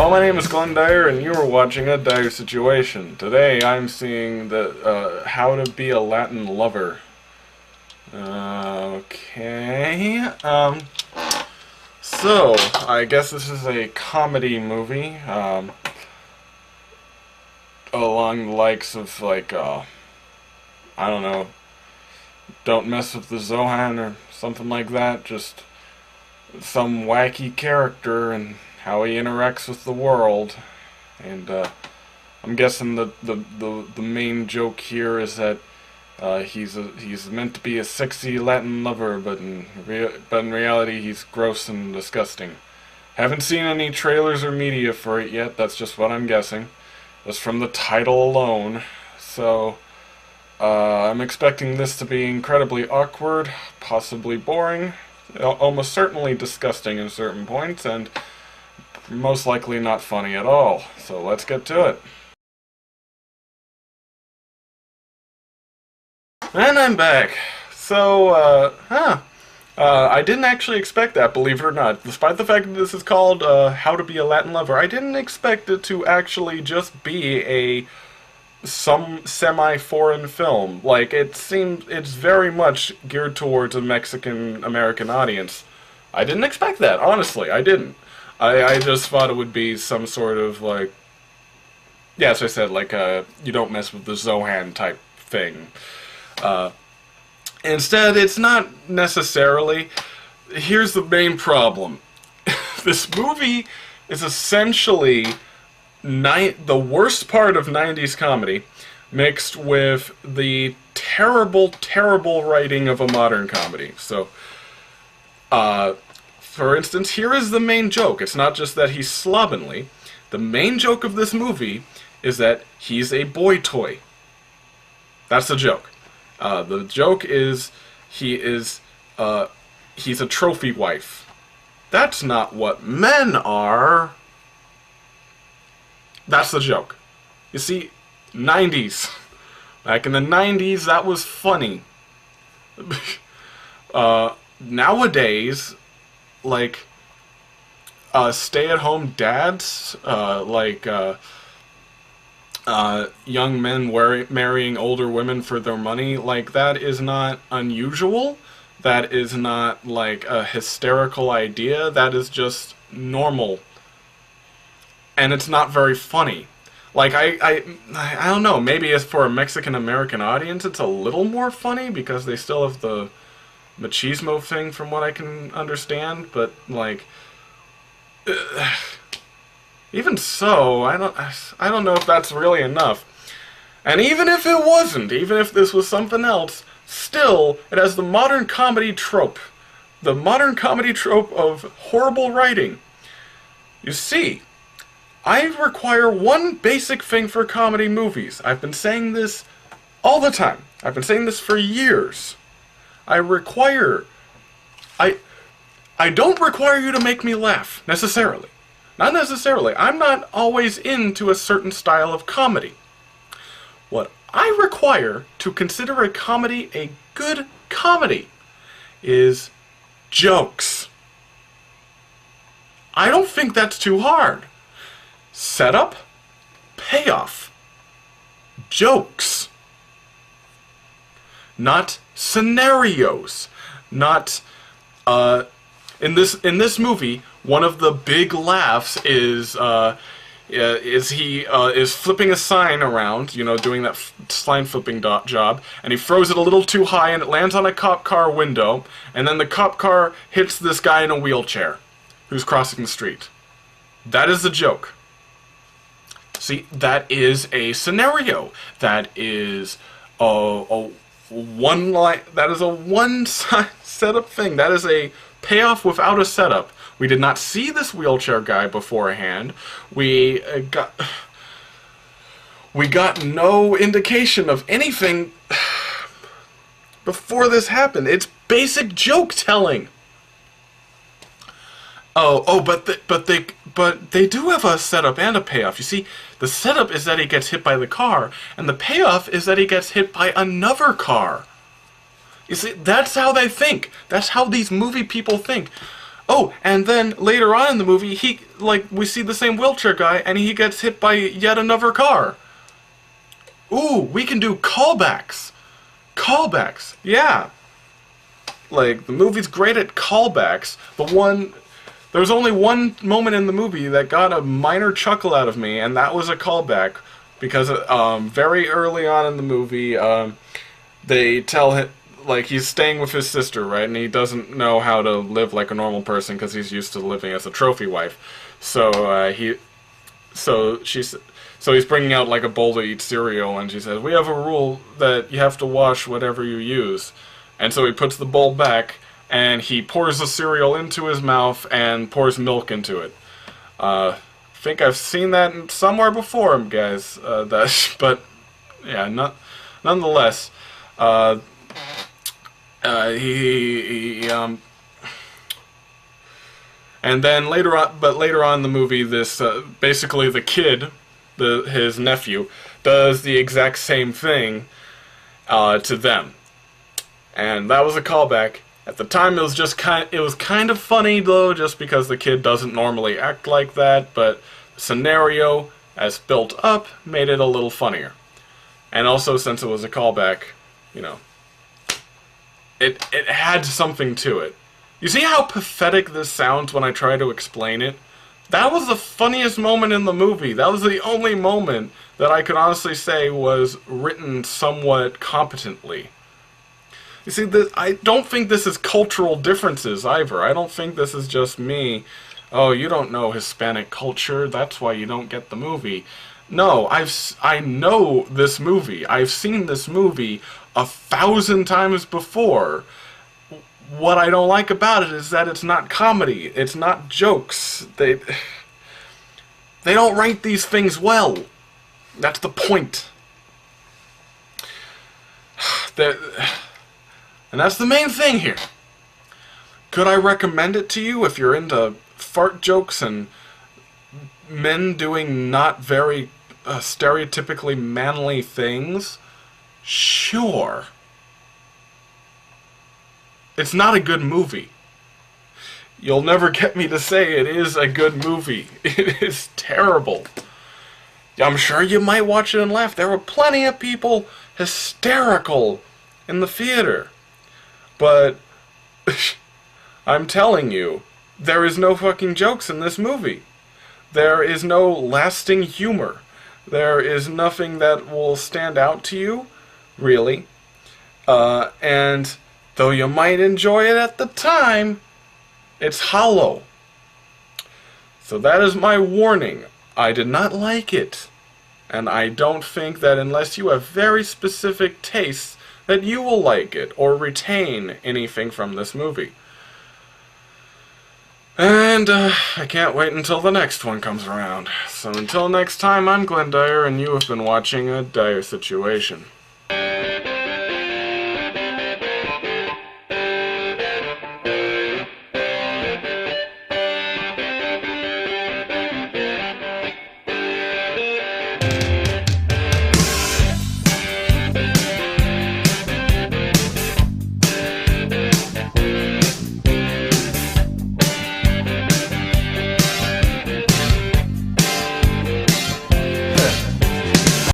Hello, my name is Glenn Dyer, and you are watching a Dyer-Situation. Today I'm seeing the How to Be a Latin Lover. Okay. So I guess this is a comedy movie, along the likes of like I don't know, Don't Mess with the Zohan or something like that. Just some wacky character and how he interacts with the world. And I'm guessing the main joke here is that he's meant to be a sexy Latin lover, but in reality he's gross and disgusting. Haven't seen any trailers or media for it yet. That's just what I'm guessing. That's from the title alone. So I'm expecting this to be incredibly awkward, possibly boring, almost certainly disgusting in certain points, and most likely not funny at all. So let's get to it. And I'm back. So, I didn't actually expect that, believe it or not. Despite the fact that this is called How to Be a Latin Lover, I didn't expect it to actually just be some semi-foreign film. Like, it's very much geared towards a Mexican-American audience. I didn't expect that, honestly, I didn't. I just thought it would be some sort of, like, yeah, as I said, like, you don't mess with the Zohan type thing. Instead, it's not necessarily. Here's the main problem. This movie is essentially the worst part of 90s comedy mixed with the terrible, terrible writing of a modern comedy. So, for instance, here is the main joke. It's not just that he's slovenly. The main joke of this movie is that he's a boy toy. That's the joke. The joke is he's a trophy wife. That's not what men are. That's the joke. You see, 90s. Back in the 90s, that was funny. Nowadays, like, stay-at-home dads, young men marrying older women for their money, like, that is not unusual. That is not, like, a hysterical idea. That is just normal. And it's not very funny. Like, I don't know, maybe it's for a Mexican-American audience it's a little more funny, because they still have the machismo thing, from what I can understand, but, like, even so, I don't know if that's really enough. And even if it wasn't, even if this was something else, still, it has the modern comedy trope. The modern comedy trope of horrible writing. You see, I require one basic thing for comedy movies. I've been saying this all the time. I've been saying this for years. I don't require you to make me laugh, necessarily. Not necessarily. I'm not always into a certain style of comedy. What I require to consider a comedy a good comedy is jokes. I don't think that's too hard. Setup, payoff, jokes. Not scenarios. Not, in this movie, one of the big laughs is he is flipping a sign around, you know, doing that sign flipping job, and he throws it a little too high and it lands on a cop car window, and then the cop car hits this guy in a wheelchair who's crossing the street. That is the joke. See, that is a scenario. That is a one setup thing. That is a payoff without a setup. We did not see this wheelchair guy beforehand. We got no indication of anything before this happened. It's basic joke telling. But they do have a setup and a payoff. You see, the setup is that he gets hit by the car, and the payoff is that he gets hit by another car. You see, that's how they think. That's how these movie people think. Oh, and then later on in the movie, we see the same wheelchair guy, and he gets hit by yet another car. Ooh, we can do callbacks. Callbacks, yeah. Like, the movie's great at callbacks, but there was only one moment in the movie that got a minor chuckle out of me, and that was a callback, because very early on in the movie, they tell him, like, he's staying with his sister, right, and he doesn't know how to live like a normal person because he's used to living as a trophy wife. So he's bringing out like a bowl to eat cereal, and she says, "We have a rule that you have to wash whatever you use." And so he puts the bowl back, and he pours the cereal into his mouth and pours milk into it. I think I've seen that somewhere before, guys. But yeah, nonetheless. And then later on in the movie, this basically the kid, his nephew, does the exact same thing to them, and that was a callback. At the time, it was kind of funny though, just because the kid doesn't normally act like that. But the scenario, as built up, made it a little funnier, and also since it was a callback, you know. It had something to it. You see how pathetic this sounds when I try to explain it? That was the funniest moment in the movie. That was the only moment that I could honestly say was written somewhat competently. You see, I don't think this is cultural differences either. I don't think this is just me. Oh, you don't know Hispanic culture, that's why you don't get the movie. No, I know this movie. I've seen this movie 1,000 times before. What I don't like about it is that it's not comedy. It's not jokes. They don't write these things well. That's the point. And that's the main thing here. Could I recommend it to you if you're into fart jokes and men doing not very stereotypically manly things? Sure. It's not a good movie. You'll never get me to say it is a good movie. It is terrible. I'm sure you might watch it and laugh. There were plenty of people hysterical in the theater. But I'm telling you, there is no fucking jokes in this movie. There is no lasting humor. There is nothing that will stand out to you, really. And though you might enjoy it at the time, it's hollow. So that is my warning. I did not like it. And I don't think that unless you have very specific tastes, that you will like it or retain anything from this movie. And I can't wait until the next one comes around. So until next time, I'm Glenn Dyer, and you have been watching a Dyer-Situation.